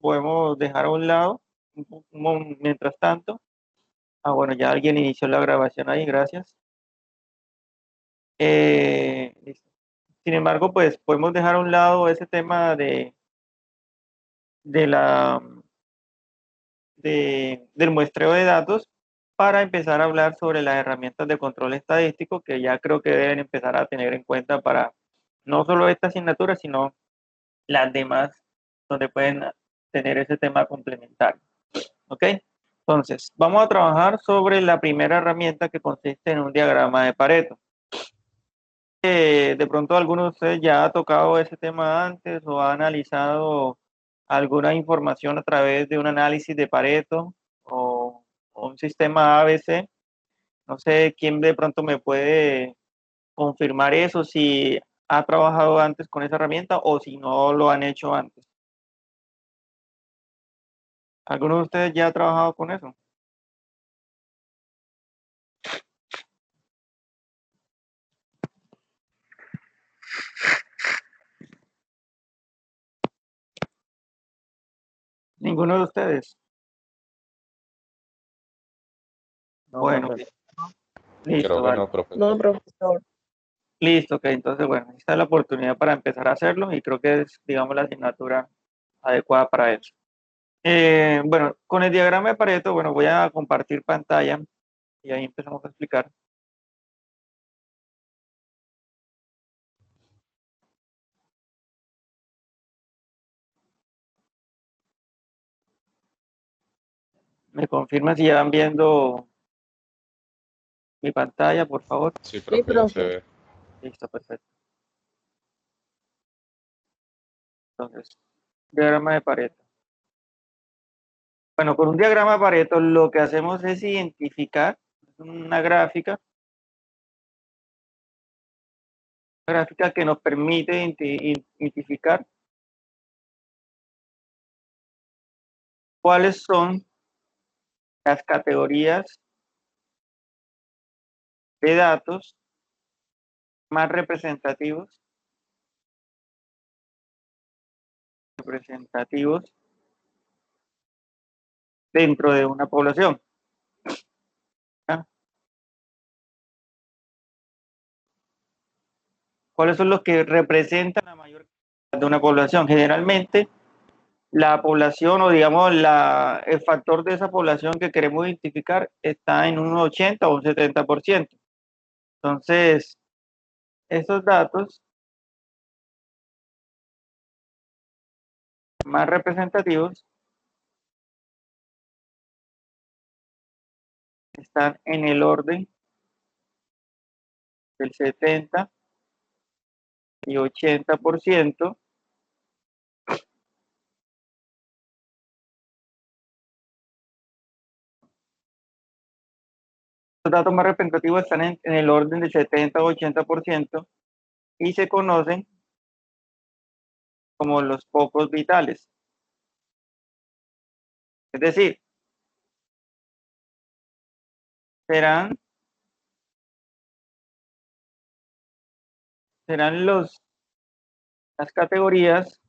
podemos dejar a un lado mientras tanto. Bueno, ya alguien inició la grabación ahí, gracias. Listo. Sin embargo, pues podemos dejar a un lado ese tema de la, del muestreo de datos para empezar a hablar sobre las herramientas de control estadístico que ya creo que deben empezar a tener en cuenta para no solo esta asignatura, sino las demás, donde pueden tener ese tema complementario. ¿Ok? Entonces, vamos a trabajar sobre la primera herramienta que consiste en un diagrama de Pareto. De pronto alguno de ustedes ya ha tocado ese tema antes o ha analizado alguna información a través de un análisis de Pareto o un sistema ABC. No sé quién de pronto me puede confirmar eso, si ha trabajado antes con esa herramienta o si no lo han hecho antes. ¿Alguno de ustedes ya ha trabajado con eso? ¿Ninguno de ustedes? No, Bueno, profe. listo, Creo que vale. no, profesor. No, profesor. Listo, ok, entonces bueno, esta es la oportunidad para empezar a hacerlo y creo que es, digamos, la asignatura adecuada para eso. Bueno, con el diagrama de Pareto, bueno, voy a compartir pantalla y ahí empezamos a explicar. ¿Me confirman si ya van viendo mi pantalla, por favor? Sí, Sí, profe, ya se profe. ve. Listo, perfecto. Entonces, diagrama de Pareto. Bueno, con un diagrama de Pareto lo que hacemos es identificar una gráfica que nos permite identificar cuáles son las categorías de datos más representativos dentro de una población. ¿Ya? ¿Cuáles son los que representan la mayor cantidad de una población? Generalmente, la población o digamos el factor de esa población que queremos identificar está en un 80 o un 70%. Entonces, esos datos más representativos están en el orden del 70 y 80%. Los datos más representativos están en el orden del 70 o 80% y se conocen como los pocos vitales. Es decir, serán las categorías,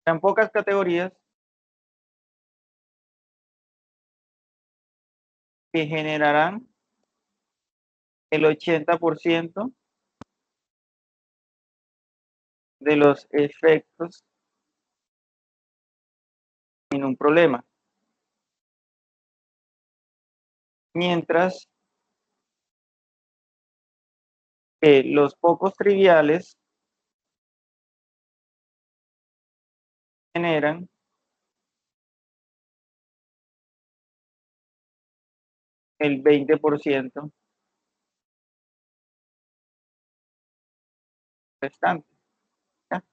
serán pocas categorías que generarán el 80% de los efectos en un problema. Mientras que los pocos triviales generan el 20% restante, ¿ya?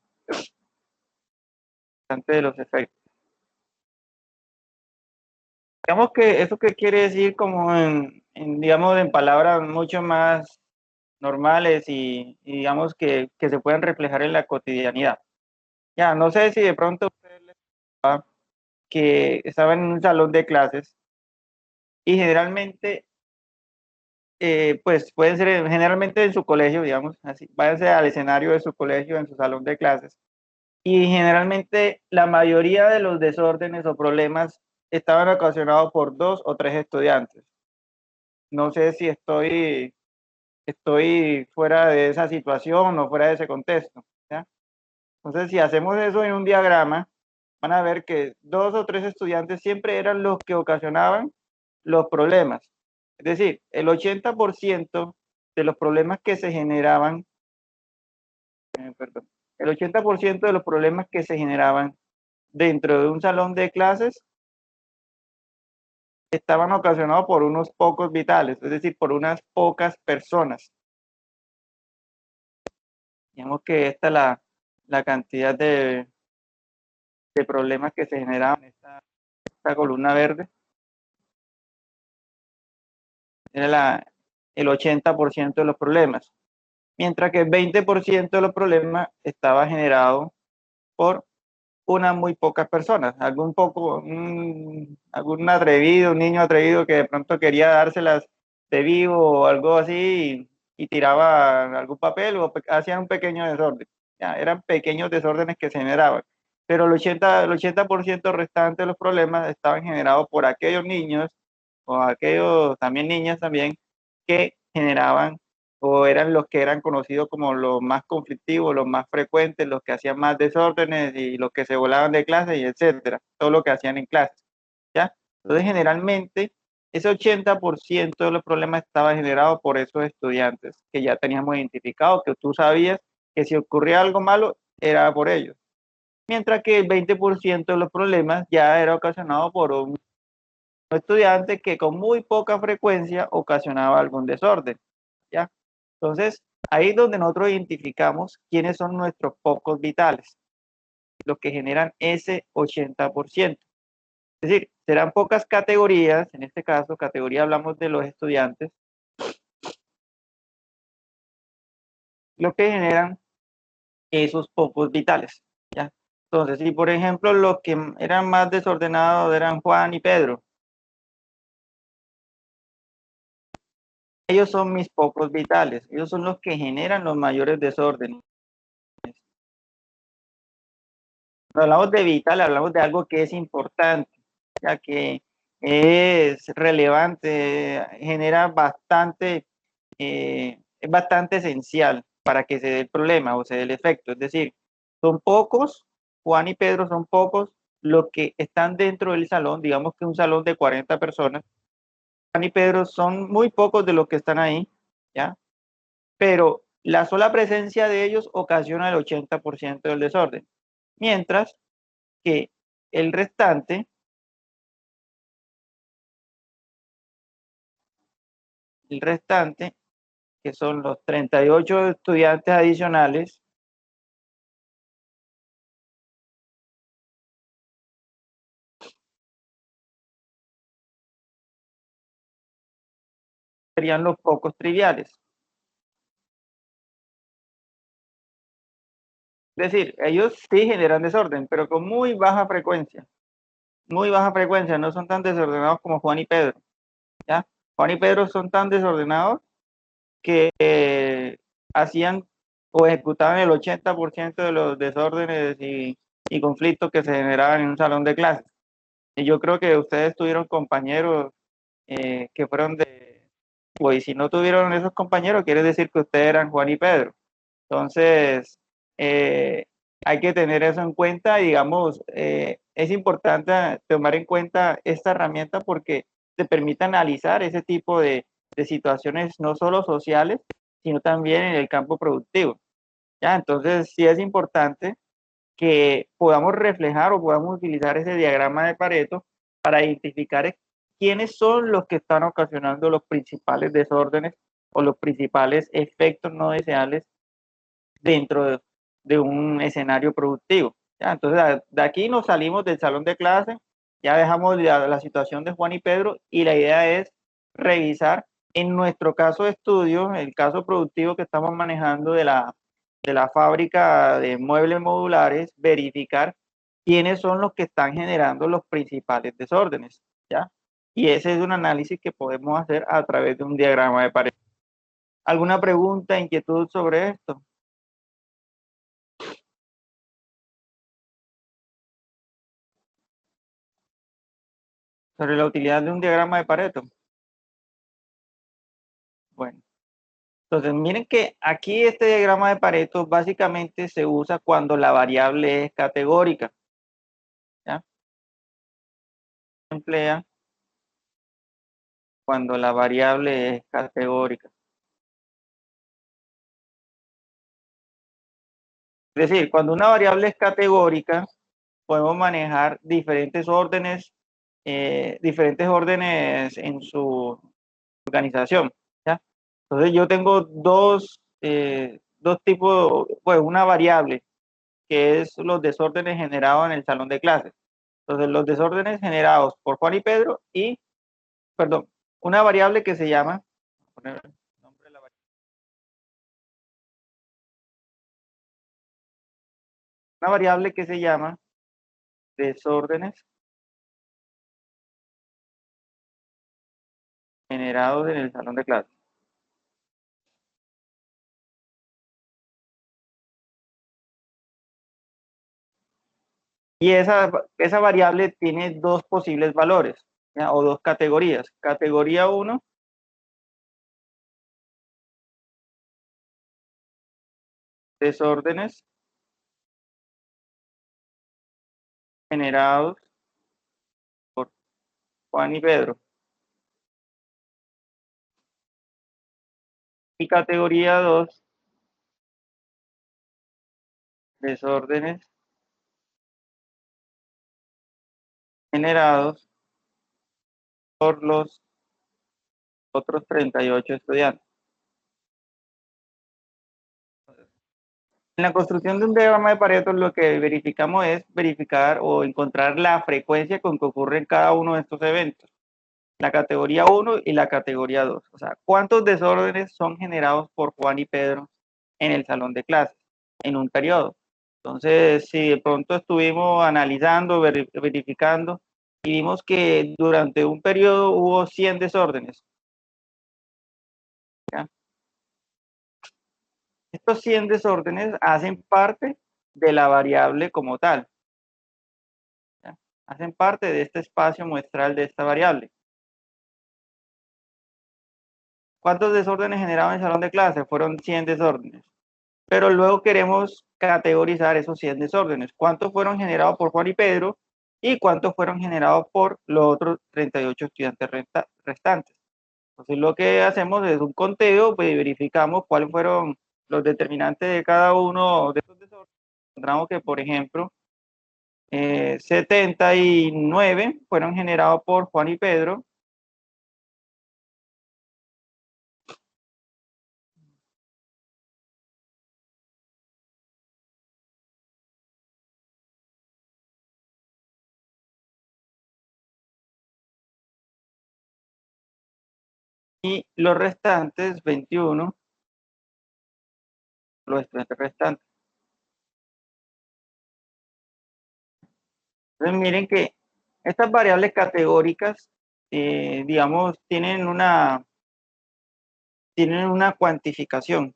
Restante de los efectos. Digamos que eso que quiere decir como digamos, en palabras mucho más normales y digamos que se pueden reflejar en la cotidianidad. Ya, no sé si de pronto ustedes les pasaba que estaban en un salón de clases y generalmente, pues pueden ser generalmente en su colegio, digamos, así, váyanse al escenario de su colegio, en su salón de clases, Y generalmente la mayoría de los desórdenes o problemas estaban ocasionados por dos o tres estudiantes. No sé si estoy fuera de esa situación o fuera de ese contexto, ¿ya? Entonces, si hacemos eso en un diagrama, van a ver que dos o tres estudiantes siempre eran los que ocasionaban los problemas. Es decir, el 80% de los problemas que se generaban, perdón, el 80% de los problemas que se generaban dentro de un salón de clases estaban ocasionados por unos pocos vitales, es decir, por unas pocas personas. Digamos que esta es la cantidad de problemas que se generaban en esta columna verde. Era el 80% de los problemas, mientras que el 20% de los problemas estaba generado por unas muy pocas personas, algún atrevido, un niño atrevido que de pronto quería dárselas de vivo o algo así y tiraba algún papel o hacían un pequeño desorden. Ya, eran pequeños desórdenes que se generaban, pero el 80% restante de los problemas estaban generados por aquellos niños o aquellos también niñas también que generaban o eran los que eran conocidos como los más conflictivos, los más frecuentes, los que hacían más desórdenes y los que se volaban de clase y etcétera, todo lo que hacían en clase, ¿ya? Entonces, generalmente, ese 80% de los problemas estaba generado por esos estudiantes que ya teníamos identificado, que tú sabías que si ocurría algo malo, era por ellos. Mientras que el 20% de los problemas ya era ocasionado por un estudiante que con muy poca frecuencia ocasionaba algún desorden, ¿ya? Entonces, ahí es donde nosotros identificamos quiénes son nuestros focos vitales, los que generan ese 80%. Es decir, serán pocas categorías, en este caso, categoría hablamos de los estudiantes, los que generan esos focos vitales, ¿ya? Entonces, si por ejemplo los que eran más desordenados eran Juan y Pedro, ellos son mis focos vitales, ellos son los que generan los mayores desórdenes. Cuando hablamos de vital, hablamos de algo que es importante, ya que es relevante, genera bastante, es bastante esencial para que se dé el problema o se dé el efecto. Es decir, son pocos, Juan y Pedro son pocos los que están dentro del salón, digamos que un salón de 40 personas. Juan y Pedro son muy pocos de los que están ahí, ¿ya? Pero la sola presencia de ellos ocasiona el 80% del desorden. Mientras que el restante, el restante, que son los 38 estudiantes adicionales, serían los pocos triviales. Es decir, ellos sí generan desorden, pero con muy baja frecuencia. Muy baja frecuencia, no son tan desordenados como Juan y Pedro, ¿ya? Juan y Pedro son tan desordenados que hacían o ejecutaban el 80% de los desórdenes y conflictos que se generaban en un salón de clases. Y yo creo que ustedes tuvieron compañeros que fueron pues si no tuvieron esos compañeros, quiere decir que ustedes eran Juan y Pedro. Entonces, eh, hay que tener eso en cuenta y digamos, es importante tomar en cuenta esta herramienta porque te permite analizar ese tipo de situaciones no solo sociales, sino también en el campo productivo. ¿Ya? Entonces, sí es importante que podamos reflejar o podamos utilizar ese diagrama de Pareto para identificar quiénes son los que están ocasionando los principales desórdenes o los principales efectos no deseables dentro de un escenario productivo. ¿Ya? Entonces, de aquí nos salimos del salón de clase, ya dejamos la situación de Juan y Pedro y la idea es revisar en nuestro caso de estudio, el caso productivo que estamos manejando de la fábrica de muebles modulares, verificar quiénes son los que están generando los principales desórdenes, ¿ya? Y ese es un análisis que podemos hacer a través de un diagrama de pared. ¿Alguna pregunta, inquietud sobre esto? Sobre la utilidad de un diagrama de Pareto. Bueno, entonces miren que aquí este diagrama de Pareto básicamente se usa cuando la variable es categórica. ¿Ya? Se emplea cuando la variable es categórica. Es decir, cuando una variable es categórica, podemos manejar diferentes órdenes en su organización. ¿Ya? Entonces yo tengo dos tipos, pues una variable que es los desórdenes generados en el salón de clases. Entonces los desórdenes generados por Juan y Pedro y, perdón, una variable que se llama, poner el nombre de la variable, una variable que se llama desórdenes generados en el salón de clases. Y esa variable tiene dos posibles valores, ¿ya? O dos categorías. Categoría 1, desórdenes generados por Juan y Pedro. Y categoría 2, desórdenes generados por los otros 38 estudiantes. En la construcción de un diagrama de Pareto lo que verificamos es verificar o encontrar la frecuencia con que ocurren cada uno de estos eventos. La categoría 1 y la categoría 2. O sea, ¿cuántos desórdenes son generados por Juan y Pedro en el salón de clases en un periodo? Entonces, si de pronto estuvimos analizando, verificando y vimos que durante un periodo hubo 100 desórdenes, ¿ya? Estos 100 desórdenes hacen parte de la variable como tal, ¿ya? Hacen parte de este espacio muestral de esta variable. ¿Cuántos desórdenes generados en el salón de clase? Fueron 100 desórdenes. Pero luego queremos categorizar esos 100 desórdenes. ¿Cuántos fueron generados por Juan y Pedro? ¿Y cuántos fueron generados por los otros 38 estudiantes restantes? Entonces lo que hacemos es un conteo, pues verificamos cuáles fueron los determinantes de cada uno de estos desórdenes. Encontramos que, por ejemplo, 79 fueron generados por Juan y Pedro y los restantes 21, los estudiantes restantes. Entonces miren que estas variables categóricas, digamos, tienen una cuantificación.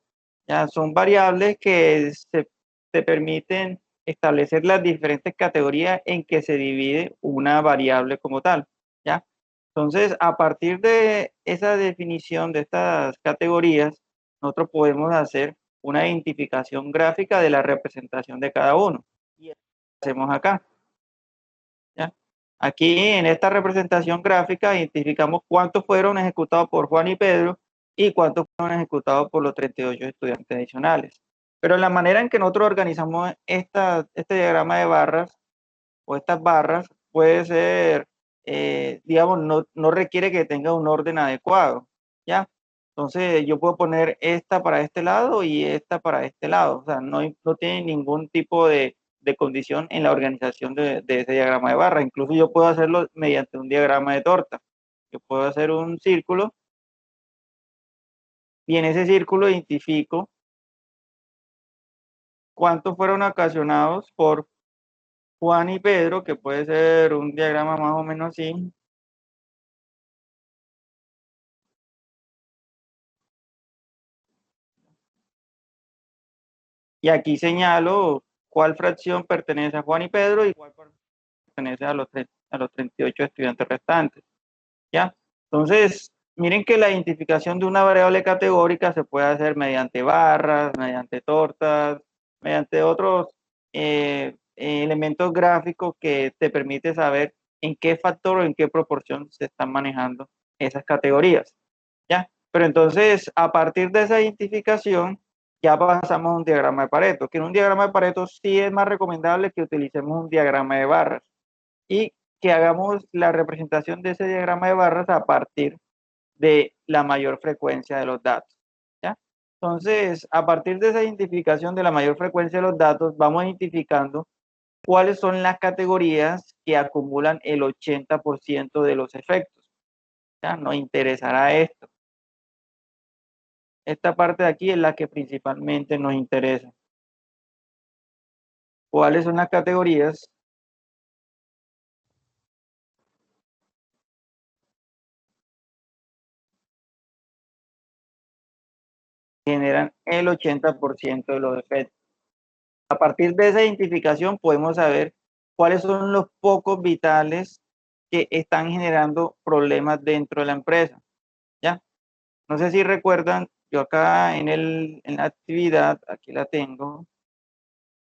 Ya son variables que se permiten establecer las diferentes categorías en que se divide una variable como tal. ¿Ya? Entonces, a partir de esa definición de estas categorías, nosotros podemos hacer una identificación gráfica de la representación de cada uno. Y eso lo hacemos acá. ¿Ya? Aquí en esta representación gráfica identificamos cuántos fueron ejecutados por Juan y Pedro y cuántos fueron ejecutados por los 38 estudiantes adicionales. Pero la manera en que nosotros organizamos este diagrama de barras o estas barras puede ser, digamos, no requiere que tenga un orden adecuado, ¿ya? Entonces yo puedo poner esta para este lado y esta para este lado, o sea, no tiene ningún tipo de condición en la organización de ese diagrama de barra. Incluso yo puedo hacerlo mediante un diagrama de torta. Yo puedo hacer un círculo y en ese círculo identifico cuántos fueron ocasionados por Juan y Pedro, que puede ser un diagrama más o menos así. Y aquí señalo cuál fracción pertenece a Juan y Pedro y cuál pertenece a los 38 estudiantes restantes, ¿ya? Entonces, miren que la identificación de una variable categórica se puede hacer mediante barras, mediante tortas, mediante otros elementos gráficos que te permite saber en qué factor o en qué proporción se están manejando esas categorías, ¿ya? Pero entonces, a partir de esa identificación, ya pasamos a un diagrama de Pareto, que en un diagrama de Pareto sí es más recomendable que utilicemos un diagrama de barras y que hagamos la representación de ese diagrama de barras a partir de la mayor frecuencia de los datos, ¿ya? Entonces, a partir de esa identificación de la mayor frecuencia de los datos, vamos identificando cuáles son las categorías que acumulan el 80% de los efectos, ¿ya? Nos interesará esto. Esta parte de aquí es la que principalmente nos interesa. ¿Cuáles son las categorías que generan el 80% de los efectos? A partir de esa identificación podemos saber cuáles son los pocos vitales que están generando problemas dentro de la empresa, ¿ya? No sé si recuerdan, yo acá en la actividad, aquí la tengo,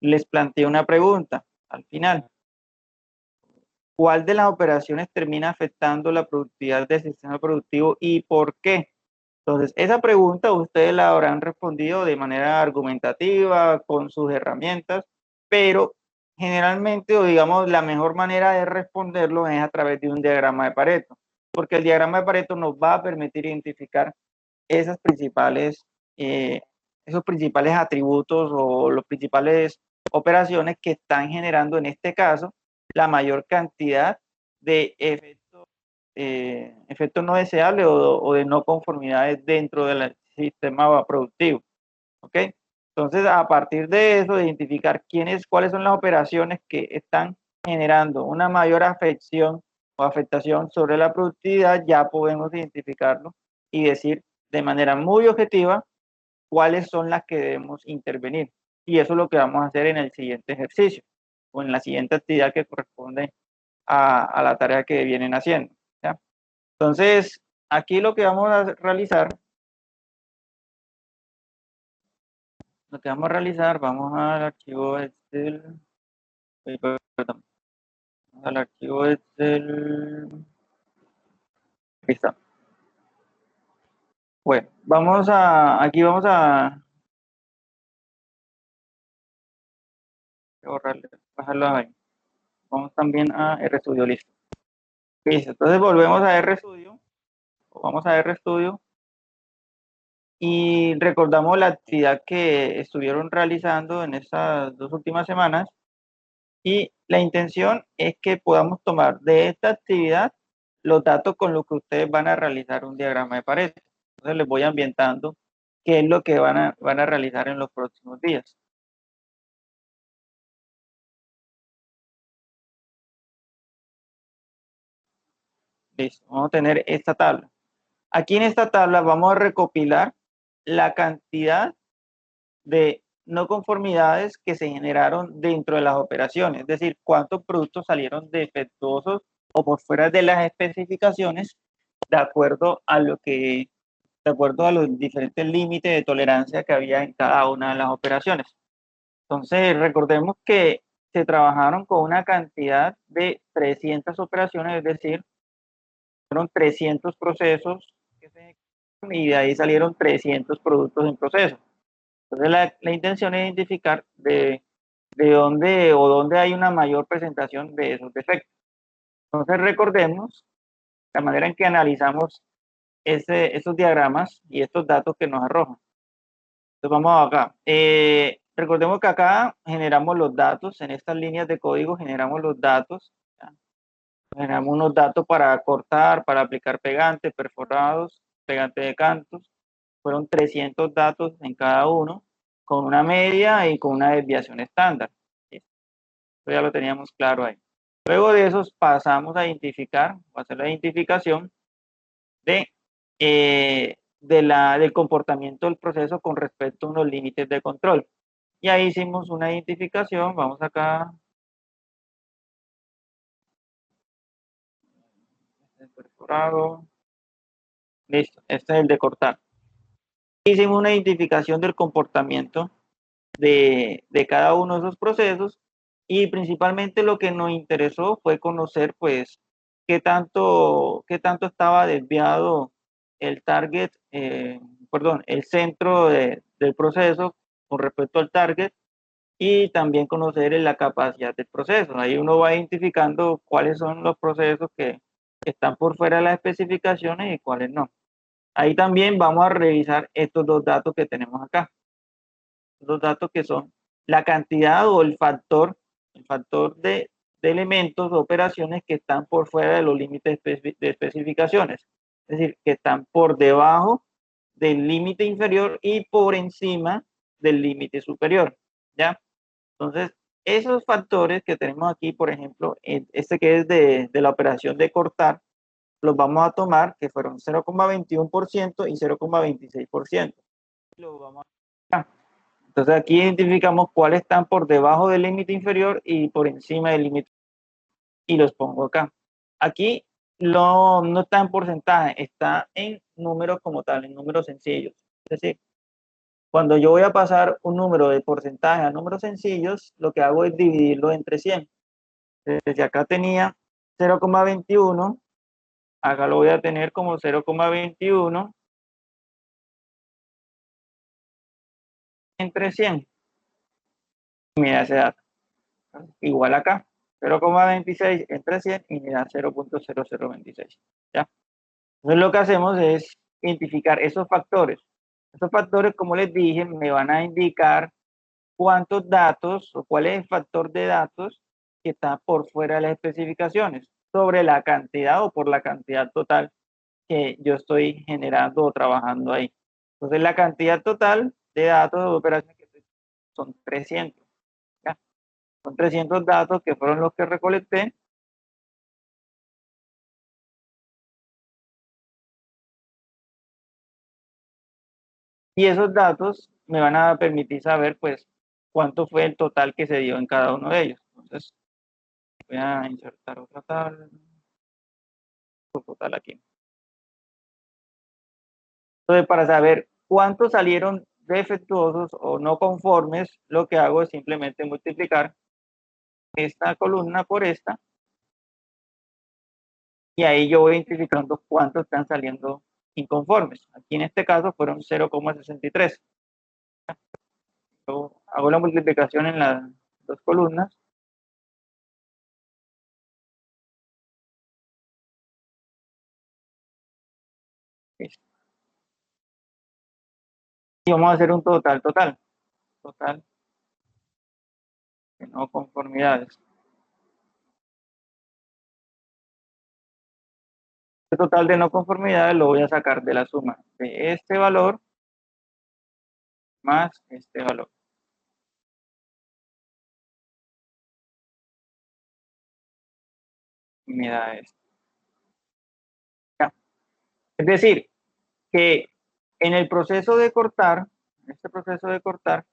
les planteé una pregunta al final. ¿Cuál de las operaciones termina afectando la productividad del sistema productivo y por qué? Entonces, esa pregunta ustedes la habrán respondido de manera argumentativa, con sus herramientas, pero generalmente, o digamos, la mejor manera de responderlo es a través de un diagrama de Pareto, porque el diagrama de Pareto nos va a permitir identificar esas principales, eh, esos principales atributos o las principales operaciones que están generando, en este caso, la mayor cantidad de efectos no deseables o de no conformidades dentro del sistema productivo. ¿Ok? Entonces, a partir de eso, de identificar cuáles son las operaciones que están generando una mayor afección o afectación sobre la productividad, ya podemos identificarlo y decir de manera muy objetiva cuáles son las que debemos intervenir. Y eso es lo que vamos a hacer en el siguiente ejercicio o en la siguiente actividad que corresponde a la tarea que vienen haciendo, ¿ya? Entonces, aquí lo que vamos a realizar, vamos al archivo Excel, perdón, al archivo Excel, aquí está. Bueno, aquí vamos a borrarle, bajarlo ahí. Vamos también a RStudio, listo. Listo, entonces volvemos a RStudio, o vamos a RStudio, y recordamos la actividad que estuvieron realizando en estas 2 últimas semanas. Y la intención es que podamos tomar de esta actividad los datos con los que ustedes van a realizar un diagrama de Pareto. Entonces les voy ambientando qué es lo que van a realizar en los próximos días. Listo, vamos a tener esta tabla. Aquí en esta tabla vamos a recopilar la cantidad de no conformidades que se generaron dentro de las operaciones, es decir, cuántos productos salieron defectuosos o por fuera de las especificaciones de acuerdo a de acuerdo a los diferentes límites de tolerancia que había en cada una de las operaciones. Entonces, recordemos que se trabajaron con una cantidad de 300 operaciones, es decir, fueron 300 procesos que se ejecutaron y de ahí salieron 300 productos en proceso. Entonces, la intención es identificar de dónde hay una mayor presentación de esos defectos. Entonces, recordemos la manera en que analizamos esos diagramas y estos datos que nos arrojan. Entonces vamos acá. Recordemos que acá generamos los datos, en estas líneas de código generamos los datos, ¿ya? Generamos unos datos para cortar, para aplicar pegantes, perforados, pegantes de cantos. Fueron 300 datos en cada uno, con una media y con una desviación estándar. ¿Sí? Eso ya lo teníamos claro ahí. Luego de esos pasamos a identificar, o a hacer la identificación de, del comportamiento del proceso con respecto a unos límites de control. Y ahí hicimos una identificación, vamos acá, cerrado. Listo, este es el de cortar. Hicimos una identificación del comportamiento de cada uno de esos procesos y principalmente lo que nos interesó fue conocer pues qué tanto estaba desviado el target, perdón, el centro del proceso con respecto al target y también conocer la capacidad del proceso. Ahí uno va identificando cuáles son los procesos que están por fuera de las especificaciones y cuáles no. Ahí también vamos a revisar estos dos datos que tenemos acá. Los datos que son la cantidad o el factor de elementos o operaciones que están por fuera de los límites de especificaciones. Es decir, que están por debajo del límite inferior y por encima del límite superior. ¿Ya? Entonces, esos factores que tenemos aquí, por ejemplo, este que es de la operación de cortar, los vamos a tomar, que fueron 0,21% y 0,26%. Los vamos a... Entonces, aquí identificamos cuáles están por debajo del límite inferior y por encima del límite, y los pongo acá. Aquí no está en porcentaje, está en números como tal, en números sencillos. Es decir, cuando yo voy a pasar un número de porcentaje a números sencillos, lo que hago es dividirlo entre 100. Desde acá tenía 0,21, acá lo voy a tener como 0,21 entre 100. Mira ese dato. Igual acá, 0,26 entre 100 y me da 0,0026. ¿Ya? Entonces lo que hacemos es identificar esos factores. Esos factores, como les dije, me van a indicar cuántos datos o cuál es el factor de datos que está por fuera de las especificaciones sobre la cantidad o por la cantidad total que yo estoy generando o trabajando ahí. Entonces la cantidad total de datos de operaciones que son 300. ¿Ya? Son 300 datos que fueron los que recolecté. Y esos datos me van a permitir saber, pues, cuánto fue el total que se dio en cada uno de ellos. Entonces, voy a insertar otra tabla, total aquí. Entonces, para saber cuántos salieron defectuosos o no conformes, lo que hago es simplemente multiplicar esta columna por esta, y ahí yo voy identificando cuántos están saliendo inconformes. Aquí en este caso fueron 0,63. Yo hago la multiplicación en las dos columnas. Listo. Y vamos a hacer un total de no conformidades. El total de no conformidades lo voy a sacar de la suma de este valor más este valor. Y me da esto. Ya. Es decir, que en el proceso de cortar, en este proceso de cortar,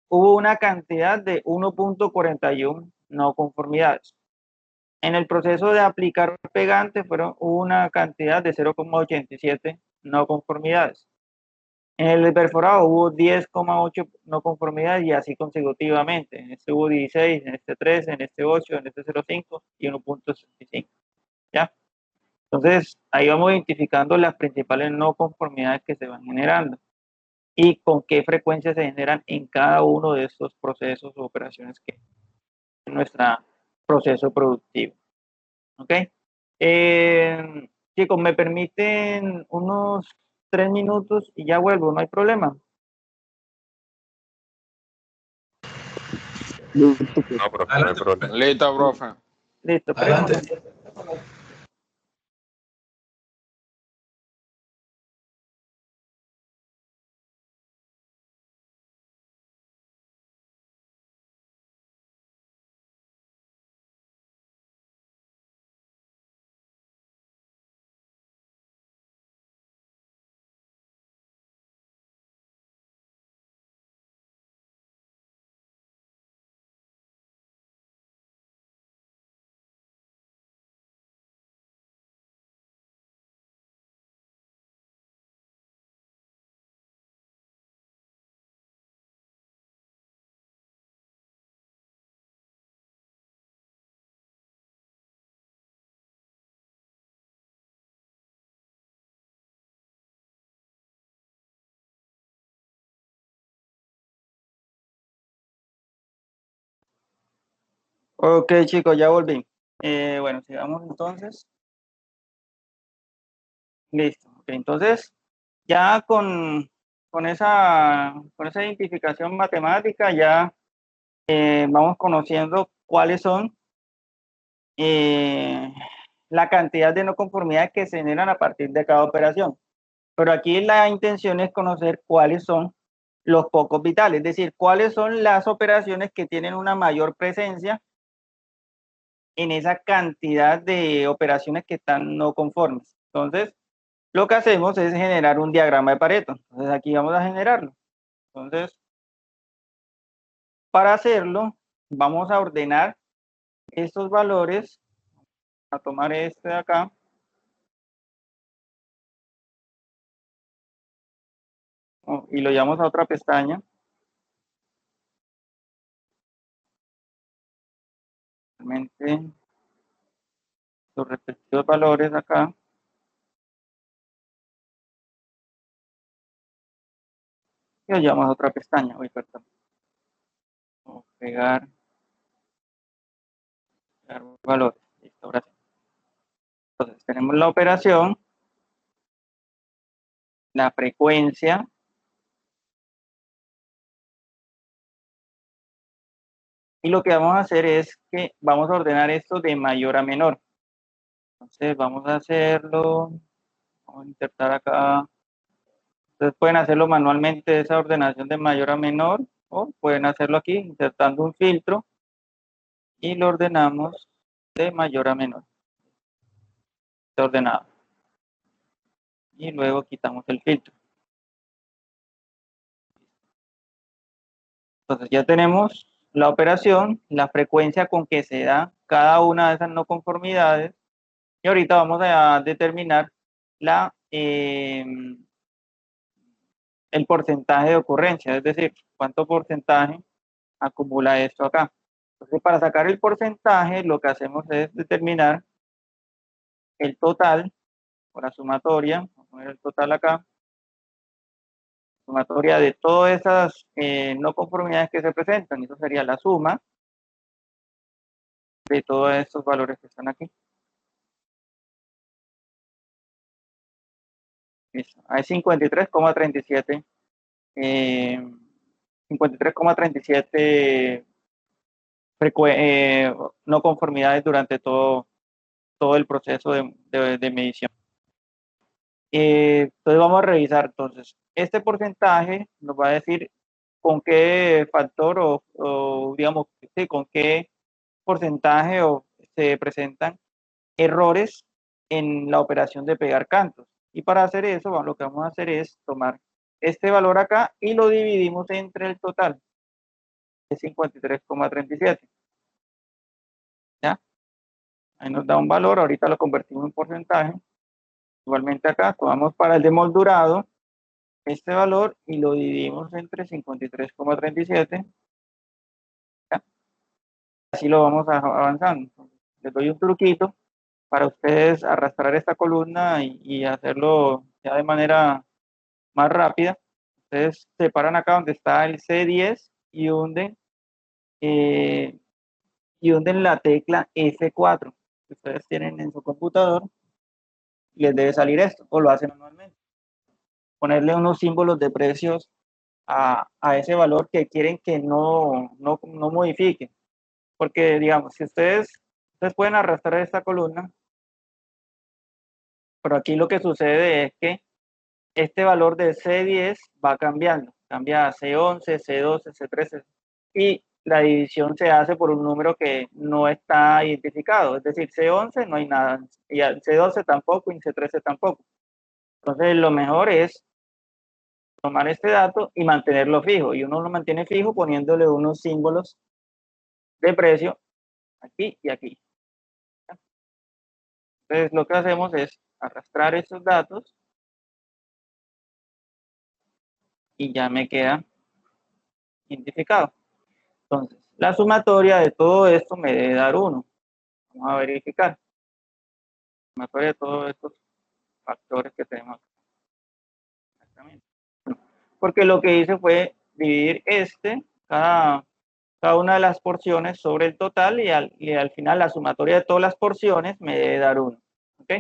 hubo una cantidad de 1,41 no conformidades. En el proceso de aplicar pegante hubo una cantidad de 0,87 no conformidades. En el perforado hubo 10,8 no conformidades y así consecutivamente. En este hubo 16, en este 13, en este 8, en este 0,5 y 1,65. ¿Ya? Entonces, ahí vamos identificando las principales no conformidades que se van generando y con qué frecuencia se generan en cada uno de estos procesos o operaciones que es nuestro proceso productivo. ¿Ok? Chicos, me permiten unos 3 minutos y ya vuelvo, no hay problema. Listo, pues. No, profe, no hay problema. Listo, profe. Listo, Adelante. esperemos. Ok, chicos, ya volví. Bueno, sigamos entonces. Listo. Ok, entonces, ya con esa identificación matemática, ya vamos conociendo cuáles son eh, la cantidad de no conformidades que se generan a partir de cada operación. Pero aquí la intención es conocer cuáles son los pocos vitales, es decir, cuáles son las operaciones que tienen una mayor presencia en esa cantidad de operaciones que están no conformes. Entonces, lo que hacemos es generar un diagrama de Pareto. Entonces, aquí vamos a generarlo. Entonces, para hacerlo, vamos a ordenar estos valores, a tomar este de acá, y lo llevamos a otra pestaña. Realmente, los respectivos valores acá, y lo llevamos a otra pestaña. Uy, perdón. Vamos a pegar valores. Listo, ahora sí. Entonces, tenemos la operación, la frecuencia, y lo que vamos a hacer es que vamos a ordenar esto de mayor a menor. Entonces, vamos a hacerlo, vamos a insertar acá. Entonces, pueden hacerlo manualmente, esa ordenación de mayor a menor, o pueden hacerlo aquí, insertando un filtro, y lo ordenamos de mayor a menor. Está ordenado. Y luego quitamos el filtro. Entonces, ya tenemos la operación, la frecuencia con que se da cada una de esas no conformidades. Y ahorita vamos a determinar el porcentaje de ocurrencia, es decir, cuánto porcentaje acumula esto acá. Entonces, para sacar el porcentaje, lo que hacemos es determinar el total o la sumatoria. Vamos a poner el total acá, sumatoria de todas esas no conformidades que se presentan. Eso sería la suma de todos estos valores que están aquí. Listo. Hay 53,37 53,37 no conformidades durante todo el proceso de medición. Entonces vamos a revisar. Entonces, este porcentaje nos va a decir con qué factor o digamos, sí, con qué porcentaje se presentan errores en la operación de pegar cantos. Y para hacer eso, lo que vamos a hacer es tomar este valor acá y lo dividimos entre el total de 53,37. ¿Ya? Ahí nos da un valor, ahorita lo convertimos en porcentaje. Igualmente acá tomamos para el demoldurado este valor y lo dividimos entre 53,37. Así lo vamos avanzando. Les doy un truquito para ustedes arrastrar esta columna y hacerlo ya de manera más rápida. Ustedes separan acá donde está el C10 eh, y hunden la tecla F4 que ustedes tienen en su computador. Les debe salir esto, o lo hacen manualmente. Ponerle unos símbolos de precios a ese valor que quieren que no modifique. Porque, digamos, si ustedes pueden arrastrar esta columna, pero aquí lo que sucede es que este valor de C10 va cambiando. Cambia a C11, C12, C13. Y la división se hace por un número que no está identificado. Es decir, C11 no hay nada. Y C12 tampoco y C13 tampoco. Entonces, lo mejor es tomar este dato y mantenerlo fijo. Y uno lo mantiene fijo poniéndole unos símbolos de precio aquí y aquí. Entonces, lo que hacemos es arrastrar estos datos y ya me queda identificado. Entonces, la sumatoria de todo esto me debe dar 1. Vamos a verificar. La sumatoria de todos estos factores que tenemos. Exactamente. Porque lo que hice fue dividir cada cada una de las porciones sobre el total y al final la sumatoria de todas las porciones me debe dar 1. ¿Ok?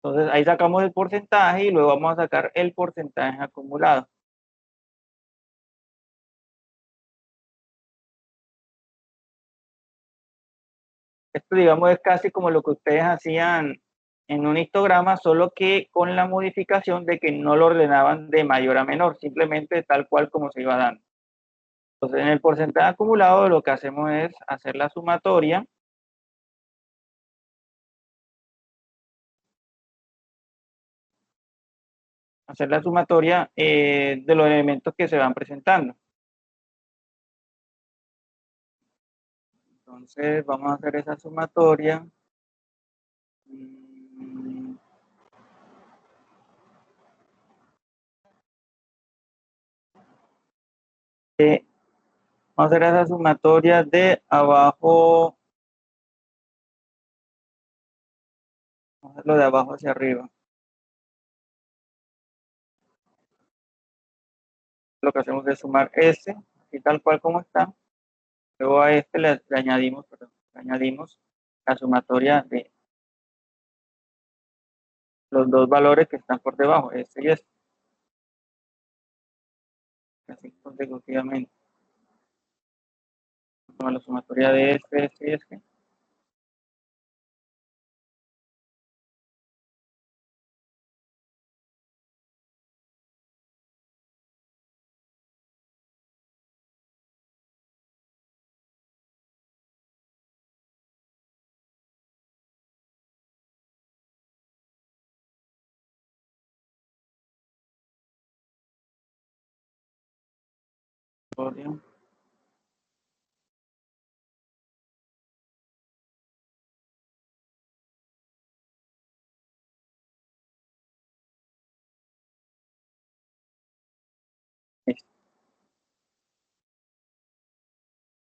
Entonces ahí sacamos el porcentaje y luego vamos a sacar el porcentaje acumulado. Esto, digamos, es casi como lo que ustedes hacían en un histograma, solo que con la modificación de que no lo ordenaban de mayor a menor, simplemente tal cual como se iba dando. Entonces, en el porcentaje acumulado lo que hacemos es hacer la sumatoria. Hacer la sumatoria de los elementos que se van presentando. Entonces, vamos a hacer esa sumatoria. Vamos a hacer esa sumatoria de abajo. Vamos a hacerlo de abajo hacia arriba. Lo que hacemos es sumar este, así tal cual como está. Luego a este le añadimos la sumatoria de los dos valores que están por debajo, este y este. Así consecutivamente. Toma la sumatoria de este y este.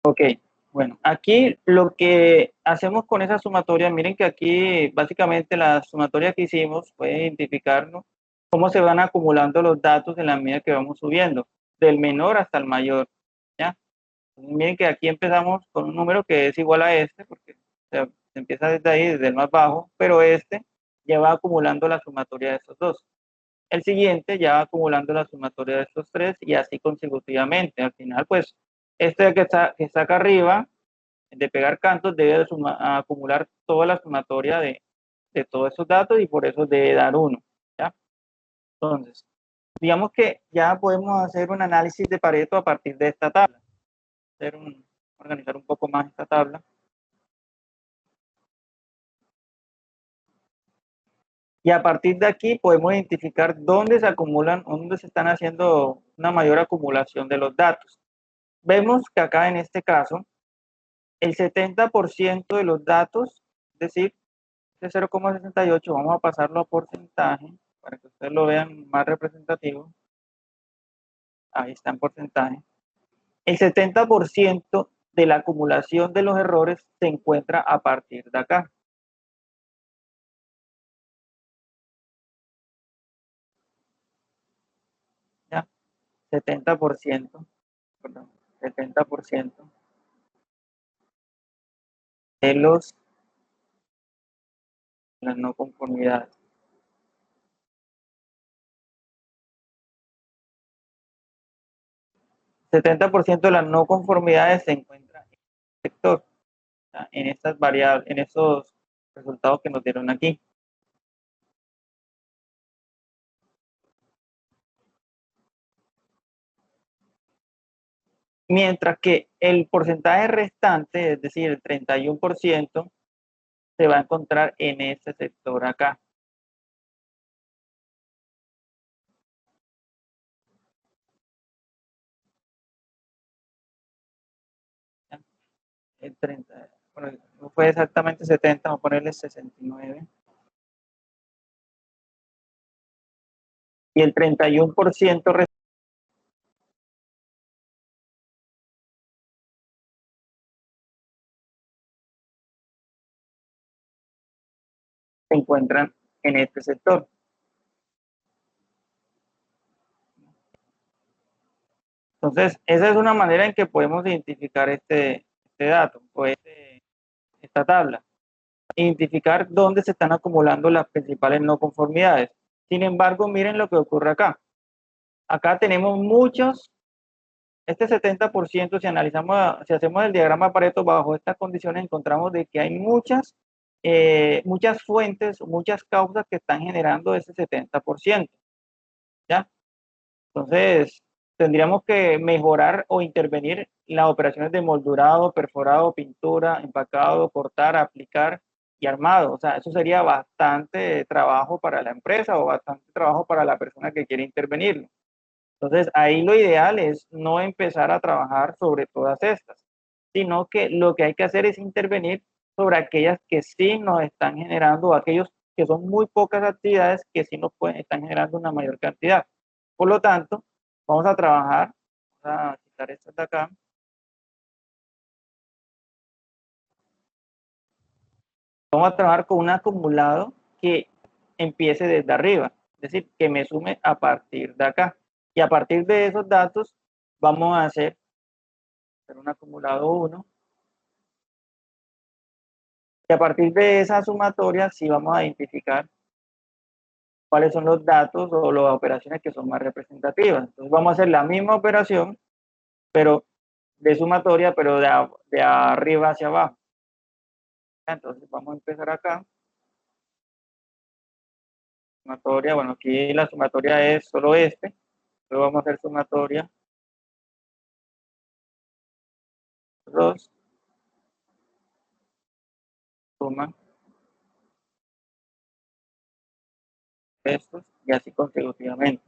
Ok, bueno, aquí lo que hacemos con esa sumatoria, miren que aquí básicamente la sumatoria que hicimos fue identificarnos cómo se van acumulando los datos en la medida que vamos subiendo, del menor hasta el mayor, ¿ya? Miren que aquí empezamos con un número que es igual a este, porque se empieza desde ahí, desde el más bajo, pero este ya va acumulando la sumatoria de esos dos. El siguiente ya va acumulando la sumatoria de estos tres y así consecutivamente. Al final, pues, este que está acá arriba, de pegar cantos, debe acumular toda la sumatoria de todos esos datos y por eso debe dar 1. ¿Ya? Entonces, digamos que ya podemos hacer un análisis de Pareto a partir de esta tabla. Organizar un poco más esta tabla. Y a partir de aquí podemos identificar dónde se acumulan, dónde se están haciendo una mayor acumulación de los datos. Vemos que acá en este caso, el 70% de los datos, es decir, de 0,68, vamos a pasarlo a porcentaje para que ustedes lo vean más representativo. Ahí está en porcentaje. El 70% de la acumulación de los errores se encuentra a partir de acá. ¿Ya? 70%, perdón, 70% de las no conformidades. 70% de las no conformidades se encuentran en el sector, en estas variables, en esos resultados que nos dieron aquí. Mientras que el porcentaje restante, es decir, el 31%, se va a encontrar en este sector acá. El 30, bueno, no fue exactamente 70, vamos a ponerle 69. Y el 31% se encuentran en este sector. Entonces, esa es una manera en que podemos identificar este dato o esta tabla. Identificar dónde se están acumulando las principales no conformidades. Sin embargo, miren lo que ocurre acá. Acá tenemos muchos, este 70%, si analizamos, si hacemos el diagrama Pareto bajo estas condiciones, encontramos de que hay muchas fuentes, muchas causas que están generando ese 70%. ¿Ya? Entonces, tendríamos que mejorar o intervenir las operaciones de moldurado, perforado, pintura, empacado, cortar, aplicar y armado. O sea, eso sería bastante trabajo para la empresa o bastante trabajo para la persona que quiere intervenir. Entonces, ahí lo ideal es no empezar a trabajar sobre todas estas, sino que lo que hay que hacer es intervenir sobre aquellas que sí nos están generando, aquellos que son muy pocas actividades que sí nos están generando una mayor cantidad. Por lo tanto, vamos a trabajar, vamos a quitar esto de acá. Vamos a trabajar con un acumulado que empiece desde arriba, es decir, que me sume a partir de acá. Y a partir de esos datos, vamos a hacer un acumulado 1. Y a partir de esa sumatoria, sí vamos a identificar cuáles son los datos o las operaciones que son más representativas. Entonces vamos a hacer la misma operación, pero de sumatoria, pero de arriba hacia abajo. Entonces vamos a empezar acá. Sumatoria, bueno, aquí la sumatoria es solo este. Luego vamos a hacer sumatoria 2, suma estos y así consecutivamente.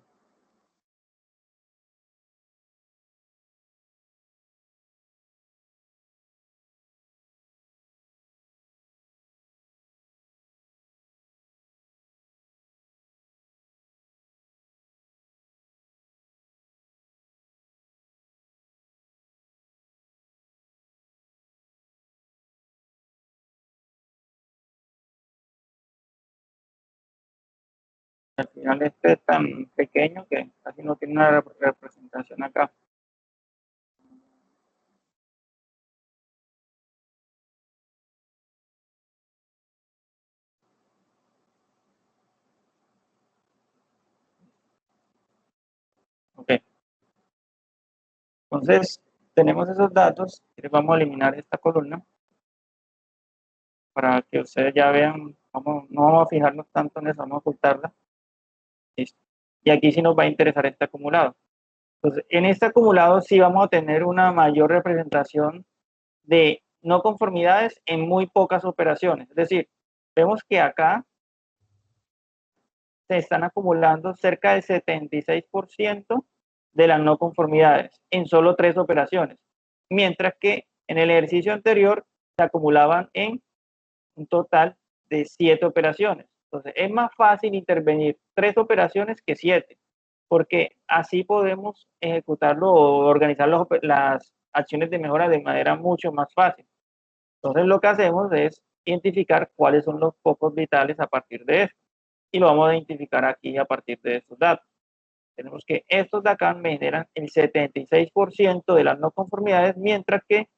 Al final este es tan pequeño que casi no tiene una representación acá. Ok. Entonces, tenemos esos datos. Vamos a eliminar esta columna para que ustedes ya vean. No vamos a fijarnos tanto en eso, vamos a ocultarla. Listo. Y aquí sí nos va a interesar este acumulado. Entonces, en este acumulado sí vamos a tener una mayor representación de no conformidades en muy pocas operaciones. Es decir, vemos que acá se están acumulando cerca del 76% de las no conformidades en solo 3 operaciones, mientras que en el ejercicio anterior se acumulaban en un total de 7 operaciones. Entonces, es más fácil intervenir 3 operaciones que 7, porque así podemos ejecutarlo o organizar las acciones de mejora de manera mucho más fácil. Entonces, lo que hacemos es identificar cuáles son los focos vitales a partir de esto. Y lo vamos a identificar aquí a partir de estos datos. Tenemos que estos de acá me generan el 76% de las no conformidades, mientras que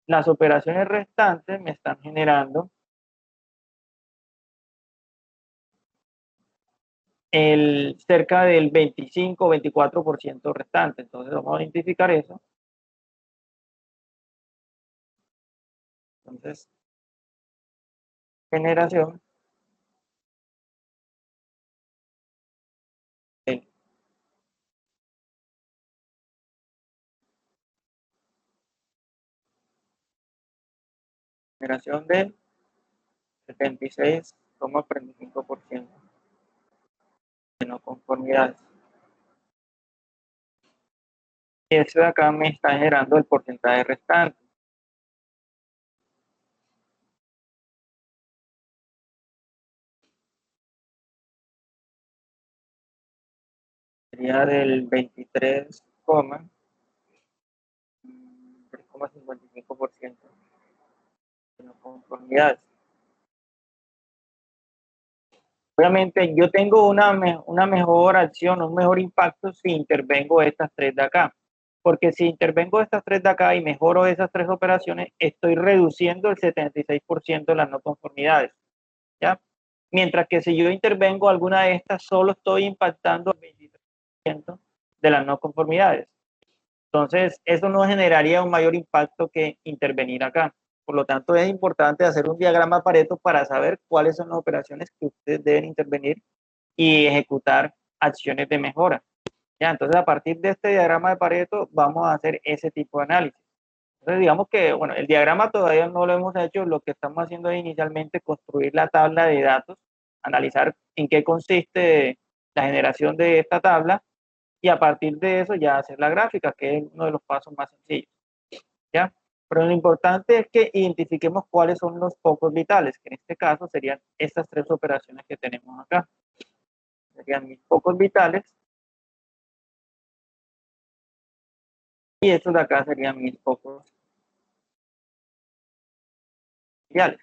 las operaciones restantes me están generando cerca del 25-24% restante. Entonces vamos a identificar eso. Entonces, generación de, generación de 76,45% de no conformidades. Y eso de acá me está generando el porcentaje restante. Sería del 3,55% de no conformidades. Obviamente yo tengo una mejor acción, un mejor impacto si intervengo estas 3 de acá, porque si intervengo estas tres de acá y mejoro esas tres operaciones, estoy reduciendo el 76% de las no conformidades, ¿ya? Mientras que si yo intervengo alguna de estas, solo estoy impactando el 23% de las no conformidades. Entonces, eso no generaría un mayor impacto que intervenir acá. Por lo tanto, es importante hacer un diagrama Pareto para saber cuáles son las operaciones que ustedes deben intervenir y ejecutar acciones de mejora. Ya, entonces, a partir de este diagrama de Pareto, vamos a hacer ese tipo de análisis. Entonces, digamos que, bueno, el diagrama todavía no lo hemos hecho, lo que estamos haciendo es inicialmente construir la tabla de datos, analizar en qué consiste la generación de esta tabla y a partir de eso ya hacer la gráfica, que es uno de los pasos más sencillos, ¿ya? Pero lo importante es que identifiquemos cuáles son los focos vitales, que en este caso serían estas tres operaciones que tenemos acá. Serían mis focos vitales y estos de acá serían mis focos vitales,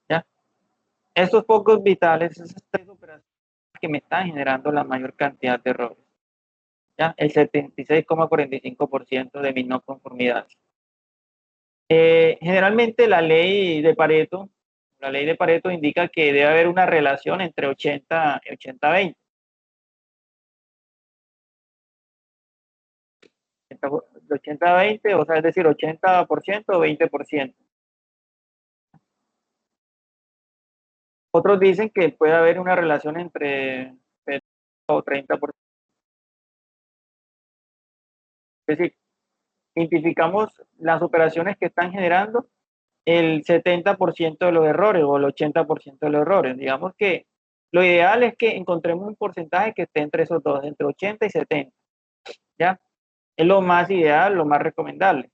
¿ya? Estos focos vitales, esas tres operaciones que me están generando la mayor cantidad de errores, ¿ya? El 76,45% de mis no conformidades. Generalmente la ley de Pareto indica que debe haber una relación entre 80 y 80-20. 80-20, o sea, es decir, 80% o 20%. Otros dicen que puede haber una relación entre 30%. Es decir, identificamos las operaciones que están generando el 70% de los errores o el 80% de los errores. Digamos que lo ideal es que encontremos un porcentaje que esté entre esos dos, entre 80 y 70, ¿ya? Es lo más ideal, lo más recomendable.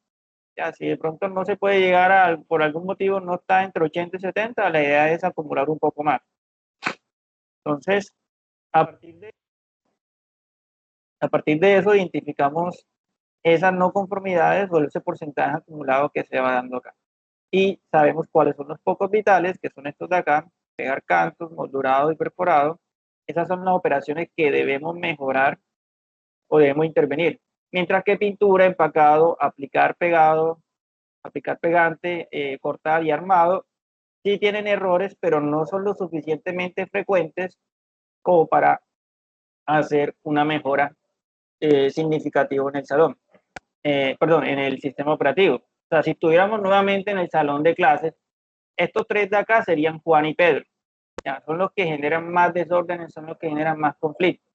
Ya, si de pronto no se puede llegar por algún motivo no está entre 80 y 70, la idea es acumular un poco más. Entonces, a partir de eso identificamos esas no conformidades o ese porcentaje acumulado que se va dando acá. Y sabemos cuáles son los focos vitales, que son estos de acá, pegar cantos, moldurado y perforado. Esas son las operaciones que debemos mejorar o debemos intervenir. Mientras que pintura, empacado, aplicar pegado, aplicar pegante, cortar y armado, sí tienen errores, pero no son lo suficientemente frecuentes como para hacer una mejora significativa en el salón, perdón, en el sistema operativo. O sea, si estuviéramos nuevamente en el salón de clases, estos tres de acá serían Juan y Pedro. Ya, son los que generan más desórdenes, son los que generan más conflictos.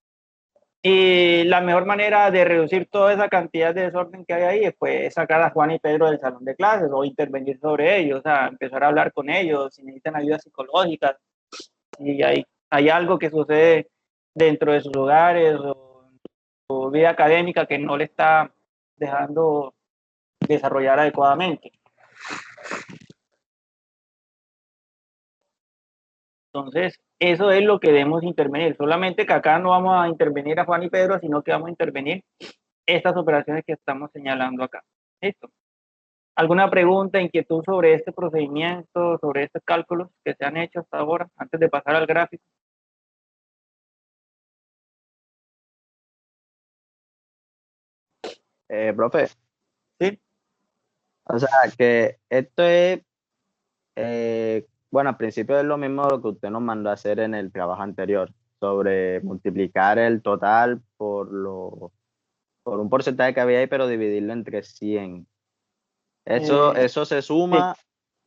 Y la mejor manera de reducir toda esa cantidad de desorden que hay ahí es pues sacar a Juan y Pedro del salón de clases o intervenir sobre ellos, o sea, empezar a hablar con ellos, si necesitan ayuda psicológica, si hay algo que sucede dentro de sus hogares o vida académica que no le está dejando desarrollar adecuadamente. Entonces, eso es lo que debemos intervenir. Solamente que acá no vamos a intervenir a Juan y Pedro, sino que vamos a intervenir estas operaciones que estamos señalando acá. ¿Listo? ¿Alguna pregunta, inquietud sobre este procedimiento, sobre estos cálculos que se han hecho hasta ahora, antes de pasar al gráfico? Profe, Sí. o sea que esto es, bueno, al principio es lo mismo lo que usted nos mandó a hacer en el trabajo anterior, sobre multiplicar el total por un porcentaje que había ahí, pero dividirlo entre 100. Eso se Sí. suma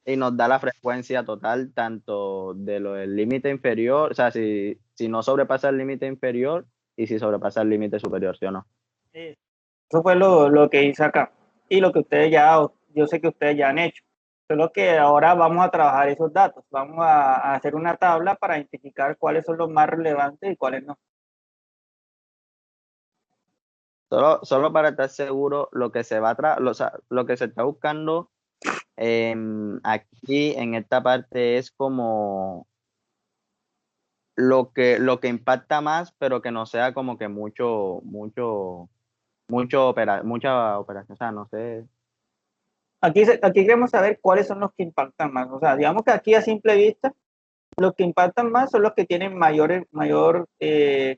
y nos da la frecuencia total tanto de lo del límite inferior, o sea, si no sobrepasa el límite inferior y si sobrepasa el límite superior, ¿sí o no? Eso fue lo que hice acá. Y lo que ustedes ya, yo sé que ustedes ya han hecho. Solo que ahora vamos a trabajar esos datos. Vamos a hacer una tabla para identificar cuáles son los más relevantes y cuáles no. Solo para estar seguro, lo que se va o sea, lo que se está buscando aquí en esta parte es como lo que impacta más, pero que no sea como que mucha operación, o sea, no sé. Aquí queremos saber cuáles son los que impactan más. O sea, digamos que aquí a simple vista los que impactan más son los que tienen mayor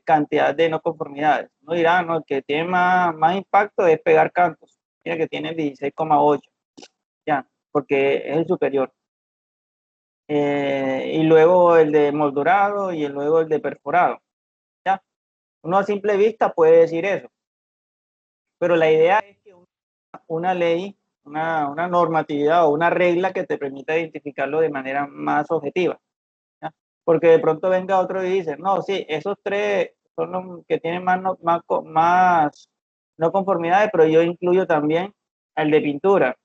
cantidad de no conformidades. No dirán, no, el que tiene más impacto es pegar cantos. Mira que tiene 16,8, ya, porque es el superior. Y luego el de moldurado y luego el de perforado. ¿Ya? Uno a simple vista puede decir eso, pero la idea es que una ley, una normatividad o una regla que te permita identificarlo de manera más objetiva. ¿Ya? Porque de pronto venga otro y dice, no, sí, esos tres son los que tienen más no conformidades, pero yo incluyo también al de pintura.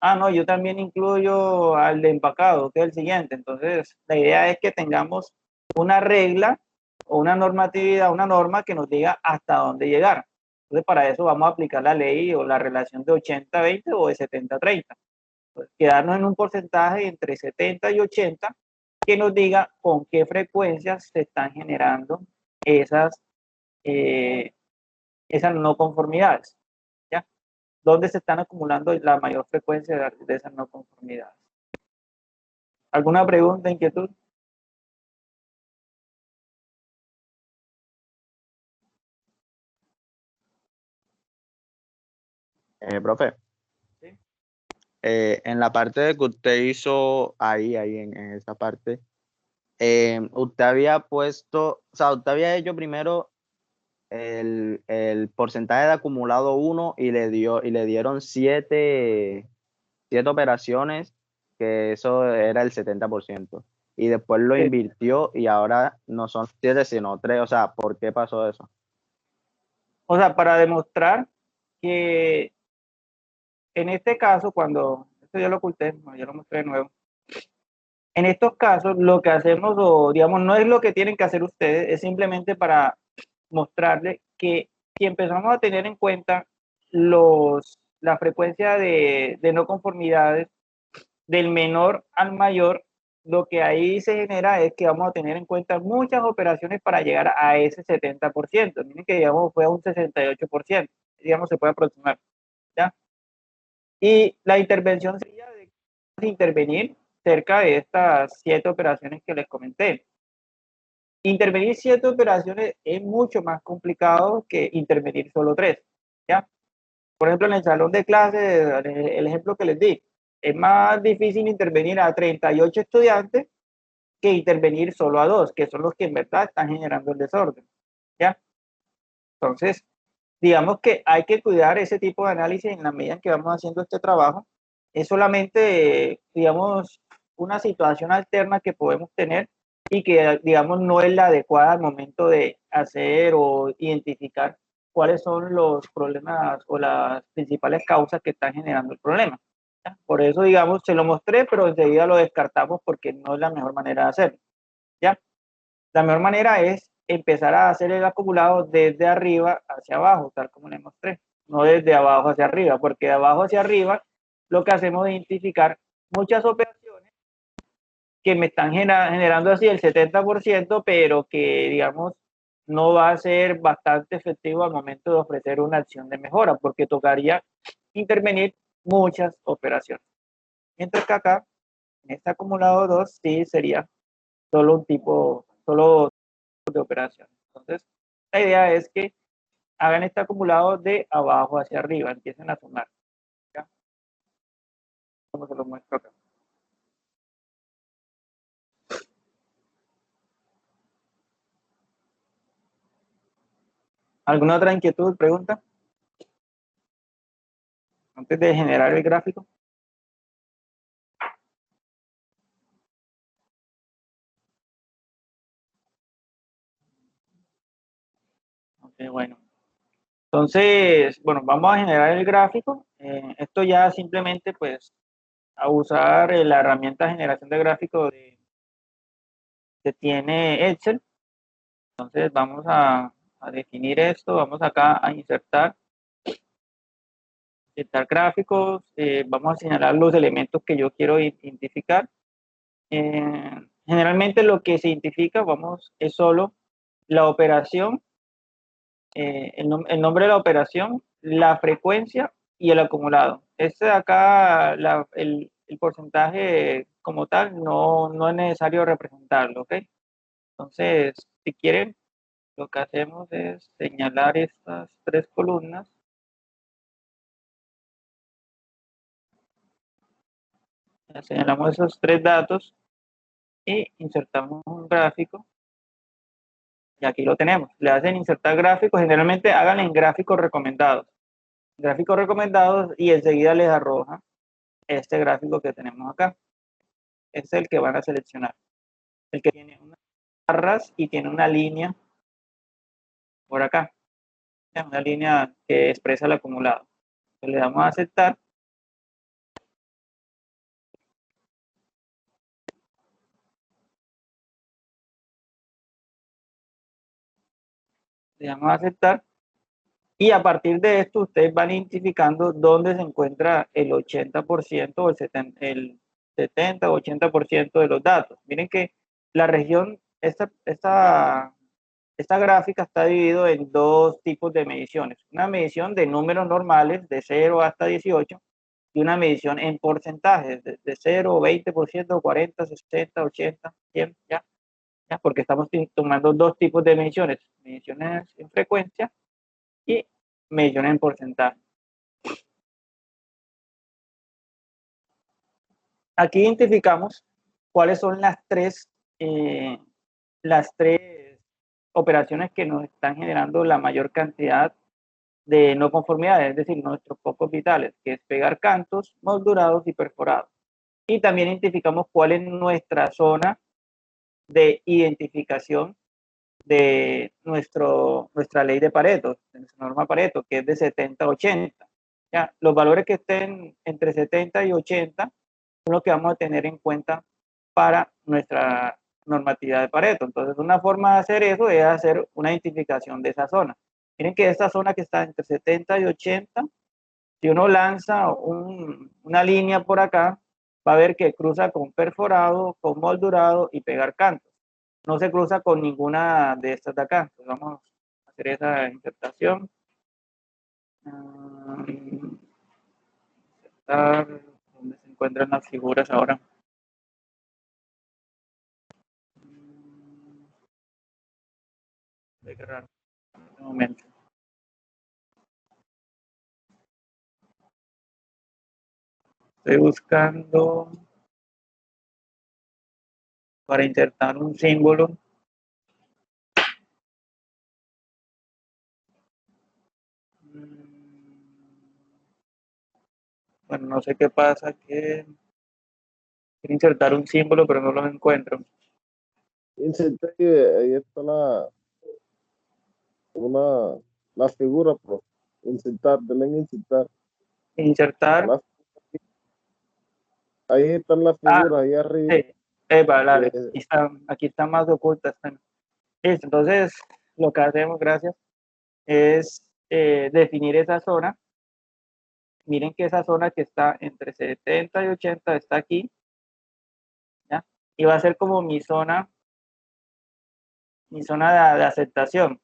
Ah, no, yo también incluyo al de empacado, que es el siguiente. Entonces, la idea es que tengamos una regla o una normatividad, una norma que nos diga hasta dónde llegar. Entonces, para eso vamos a aplicar la ley o la relación de 80-20 o de 70-30. Pues, quedarnos en un porcentaje entre 70 y 80 que nos diga con qué frecuencias se están generando esas, eh, esas no conformidades. ¿Ya? ¿Dónde se están acumulando la mayor frecuencia de esas no conformidades? ¿Alguna pregunta, inquietud? Profe, ¿Sí? en la parte de que usted hizo ahí en esa parte, usted había puesto, o sea, usted había hecho primero el porcentaje de acumulado 1 y le dieron 7 operaciones, que eso era el 70%. Y después lo Sí. invirtió y ahora no son 7 sino 3. O sea, ¿por qué pasó eso? O sea, para demostrar que en este caso, cuando, esto yo lo oculté, no, yo lo mostré de nuevo. En estos casos, lo que hacemos, o digamos, no es lo que tienen que hacer ustedes, es simplemente para mostrarles que si empezamos a tener en cuenta la frecuencia de no conformidades del menor al mayor, lo que ahí se genera es que vamos a tener en cuenta muchas operaciones para llegar a ese 70%. Miren que, digamos, fue a un 68%, digamos, se puede aproximar, ¿ya? Y la intervención sería de intervenir cerca de estas 7 operaciones que les comenté. Intervenir 7 operaciones es mucho más complicado que intervenir solo 3, ¿ya? Por ejemplo, en el salón de clases, el ejemplo que les di, es más difícil intervenir a 38 estudiantes que intervenir solo a 2, que son los que en verdad están generando el desorden, ¿ya? Entonces, digamos que hay que cuidar ese tipo de análisis en la medida en que vamos haciendo este trabajo. Es solamente, digamos, una situación alterna que podemos tener y que, digamos, no es la adecuada al momento de hacer o identificar cuáles son los problemas o las principales causas que están generando el problema. ¿Ya? Por eso, digamos, se lo mostré, pero enseguida lo descartamos porque no es la mejor manera de hacerlo. ¿Ya? La mejor manera es empezar a hacer el acumulado desde arriba hacia abajo, tal como les mostré, no desde abajo hacia arriba, porque de abajo hacia arriba lo que hacemos es identificar muchas operaciones que me están generando así el 70%, pero que, digamos, no va a ser bastante efectivo al momento de ofrecer una acción de mejora, porque tocaría intervenir muchas operaciones. Mientras que acá, en este acumulado 2, sí sería solo un tipo, solo de operación. Entonces, la idea es que hagan este acumulado de abajo hacia arriba, empiecen a sumar. ¿Ya? Como se lo muestro acá. ¿Alguna otra inquietud, pregunta? Antes de generar el gráfico. Ok, bueno. Entonces, bueno, vamos a generar el gráfico. Esto ya simplemente, pues, a usar la herramienta de generación de gráfico que tiene Excel. Entonces, vamos a definir esto. Vamos acá a insertar gráficos. Vamos a señalar los elementos que yo quiero identificar. Generalmente lo que se identifica, es solo la operación, el nombre de la operación, la frecuencia y el acumulado. Este de acá, el el porcentaje como tal no es necesario representarlo, ¿ok? Entonces, si quieren, lo que hacemos es señalar estas tres columnas. Señalamos esos tres datos y insertamos un gráfico. Y aquí lo tenemos. Le hacen insertar gráficos. Generalmente háganle en gráficos recomendados. Gráficos recomendados y enseguida les arroja este gráfico que tenemos acá. Es el que van a seleccionar. El que tiene unas barras y tiene una línea por acá. Una línea que expresa el acumulado. Entonces, le damos a aceptar. Le damos a aceptar. Y a partir de esto, ustedes van identificando dónde se encuentra el 80% o el 70 o 80% de los datos. Miren que la región, esta gráfica está dividida en dos tipos de mediciones. Una medición de números normales de 0 hasta 18 y una medición en porcentajes de 0, 20%, 40, 60, 80, 100, ya, porque estamos tomando dos tipos de mediciones. Mediciones en frecuencia y mediciones en porcentaje. Aquí identificamos cuáles son las tres operaciones que nos están generando la mayor cantidad de no conformidades, es decir, nuestros focos vitales, que es pegar cantos, moldurados y perforados. Y también identificamos cuál es nuestra zona de identificación de nuestra ley de Pareto, de nuestra norma Pareto, que es de 70-80. ¿Ya? Los valores que estén entre 70 y 80 son los que vamos a tener en cuenta para nuestra normatividad de Pareto. Entonces, una forma de hacer eso es hacer una identificación de esa zona. Miren que esta zona que está entre 70 y 80, si uno lanza una línea por acá, va a ver que cruza con perforado, con moldurado y pegar cantos. No se cruza con ninguna de estas de acá. Entonces vamos a hacer esa insertación. ¿Dónde se encuentran las figuras ahora? Qué raro. Un momento. Estoy buscando para insertar un símbolo. Bueno, no sé qué pasa, que quiero insertar un símbolo, pero no lo encuentro. Inserté que ahí está la figura, pues. Insertar, denle en insertar. Insertar. Ahí están las figuras, ahí arriba. Sí, vale, aquí están más ocultas. Listo, entonces lo que hacemos, gracias, es definir esa zona. Miren que esa zona que está entre 70 y 80 está aquí, ¿ya? Y va a ser como mi zona de aceptación.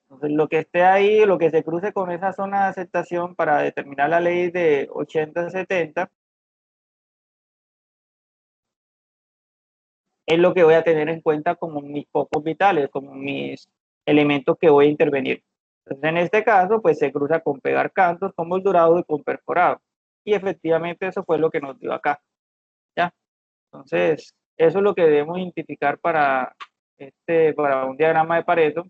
Entonces, lo que esté ahí, lo que se cruce con esa zona de aceptación para determinar la ley de 80-70, es lo que voy a tener en cuenta como mis focos vitales, como mis elementos que voy a intervenir. Entonces, en este caso, pues se cruza con pegar cantos, con moldurado y con perforado. Y efectivamente eso fue lo que nos dio acá, ¿ya? Entonces, eso es lo que debemos identificar para un diagrama de Pareto.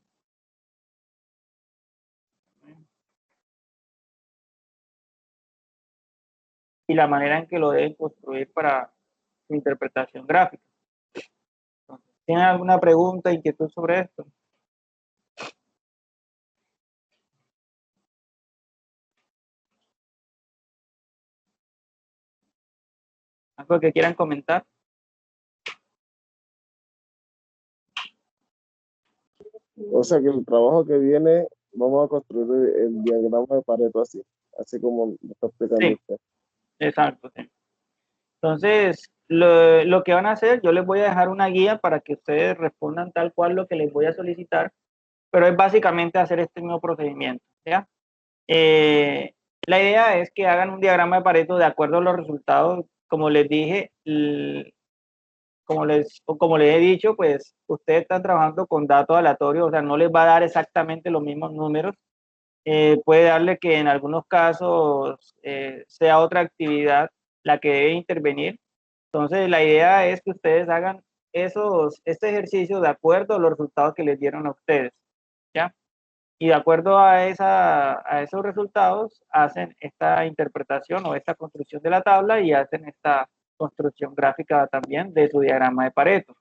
Y la manera en que lo deben construir para su interpretación gráfica. ¿Tienen alguna pregunta, inquietud sobre esto? ¿Algo que quieran comentar? O sea que el trabajo que viene, vamos a construir el diagrama de Pareto así como lo está explicando usted. Exacto, sí. Entonces, lo que van a hacer, yo les voy a dejar una guía para que ustedes respondan tal cual lo que les voy a solicitar, pero es básicamente hacer este mismo procedimiento, ¿ya? La idea es que hagan un diagrama de Pareto de acuerdo a los resultados. Como les dije, como les he dicho, pues ustedes están trabajando con datos aleatorios, o sea, no les va a dar exactamente los mismos números. Puede darle que en algunos casos sea otra actividad la que debe intervenir. Entonces, la idea es que ustedes hagan este ejercicio de acuerdo a los resultados que les dieron a ustedes, ¿ya? Y de acuerdo a esos resultados, hacen esta interpretación o esta construcción de la tabla y hacen esta construcción gráfica también de su diagrama de Pareto,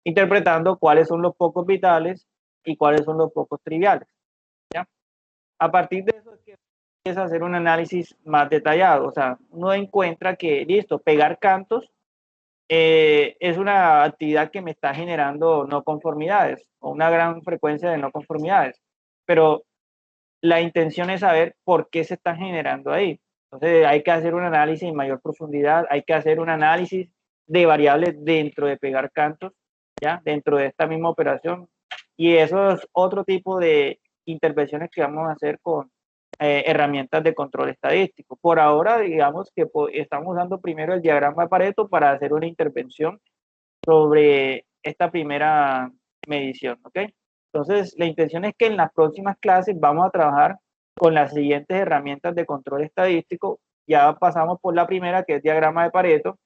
interpretando cuáles son los focos vitales y cuáles son los focos triviales, ¿ya? A partir de eso es que empieza a hacer un análisis más detallado, o sea, uno encuentra que, listo, pegar cantos es una actividad que me está generando no conformidades o una gran frecuencia de no conformidades, pero la intención es saber por qué se están generando ahí. Entonces hay que hacer un análisis en mayor profundidad, hay que hacer un análisis de variables dentro de pegar cantos, ¿ya? Dentro de esta misma operación. Y eso es otro tipo de intervenciones que vamos a hacer con herramientas de control estadístico. Por ahora, digamos que estamos usando primero el diagrama de Pareto para hacer una intervención sobre esta primera medición, ¿ok? Entonces, la intención es que en las próximas clases vamos a trabajar con las siguientes herramientas de control estadístico. Ya pasamos por la primera, que es diagrama de Pareto,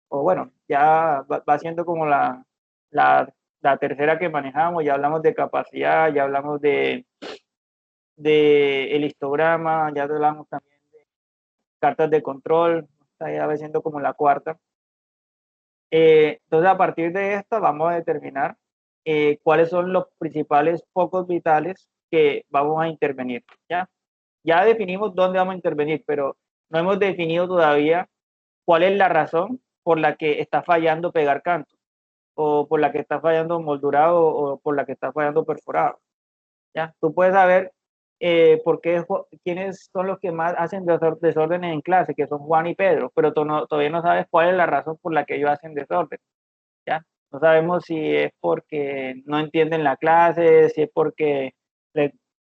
o bueno, ya va siendo como la, la tercera que manejamos. Ya hablamos de capacidad, ya hablamos de el histograma, ya hablamos también de cartas de control, ya va siendo como la cuarta. Entonces, a partir de esto, vamos a determinar cuáles son los principales focos vitales que vamos a intervenir. Ya definimos dónde vamos a intervenir, pero no hemos definido todavía cuál es la razón por la que está fallando pegar canto, o por la que está fallando moldurado, o por la que está fallando perforado. ¿Ya? Tú puedes saber por qué, quiénes son los que más hacen desórdenes en clase, que son Juan y Pedro, pero todavía no sabes cuál es la razón por la que ellos hacen desorden. ¿Ya? No sabemos si es porque no entienden la clase, si es porque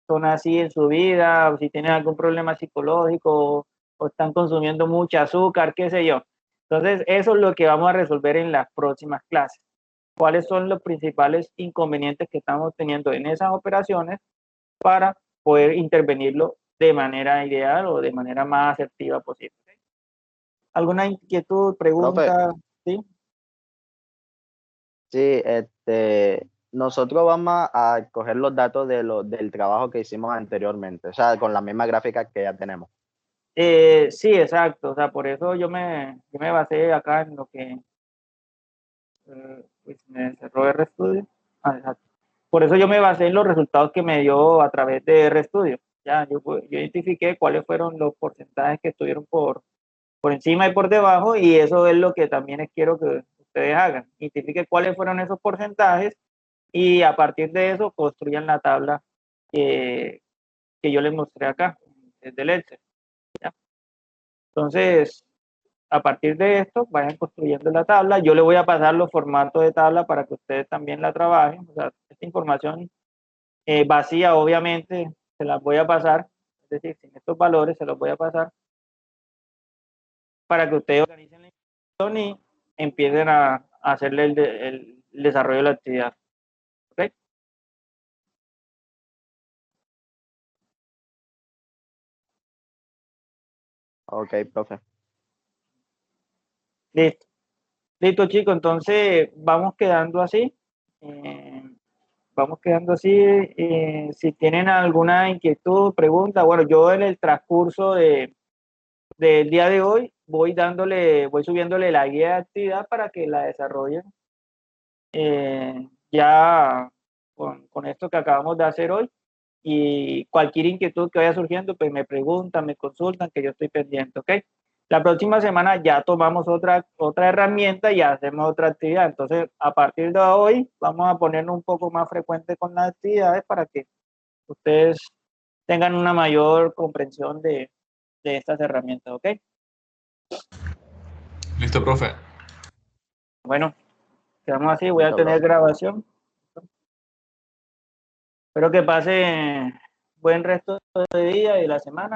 son así en su vida, o si tienen algún problema psicológico, o están consumiendo mucho azúcar, qué sé yo. Entonces, eso es lo que vamos a resolver en las próximas clases. ¿Cuáles son los principales inconvenientes que estamos teniendo en esas operaciones para poder intervenirlo de manera ideal o de manera más asertiva posible? ¿Alguna inquietud, Profe, pregunta? ¿Sí? sí, nosotros vamos a coger los datos del trabajo que hicimos anteriormente, o sea, con la misma gráfica que ya tenemos. Sí, exacto. O sea, por eso yo me basé acá en lo que pues me cerró RStudio. Ah, exacto. Por eso yo me basé en los resultados que me dio a través de RStudio. Ya, yo identifiqué cuáles fueron los porcentajes que estuvieron por encima y por debajo, y eso es lo que también quiero que ustedes hagan. Identifique cuáles fueron esos porcentajes y a partir de eso construyan la tabla que yo les mostré acá, desde el Excel. ¿Ya? Entonces, a partir de esto, vayan construyendo la tabla. Yo le voy a pasar los formatos de tabla para que ustedes también la trabajen. O sea, esta información vacía, obviamente, se las voy a pasar. Es decir, sin estos valores, se los voy a pasar para que ustedes organicen la información y empiecen a hacerle el desarrollo de la actividad. ¿Ok? Ok, profe. Listo. Listo, chicos. Entonces, vamos quedando así. Eh, Vamos quedando así. Si tienen alguna inquietud, pregunta, bueno, yo en el transcurso del día de hoy voy subiéndole la guía de actividad para que la desarrollen ya con esto que acabamos de hacer hoy. Y cualquier inquietud que vaya surgiendo, pues me preguntan, me consultan, que yo estoy pendiente, ¿ok? La próxima semana ya tomamos otra herramienta y hacemos otra actividad. Entonces, a partir de hoy, vamos a ponernos un poco más frecuente con las actividades para que ustedes tengan una mayor comprensión de estas herramientas, ¿ok? Listo, profe. Bueno, quedamos así, voy a Listo, tener profe. grabación. Espero que pase buen resto de día y de la semana.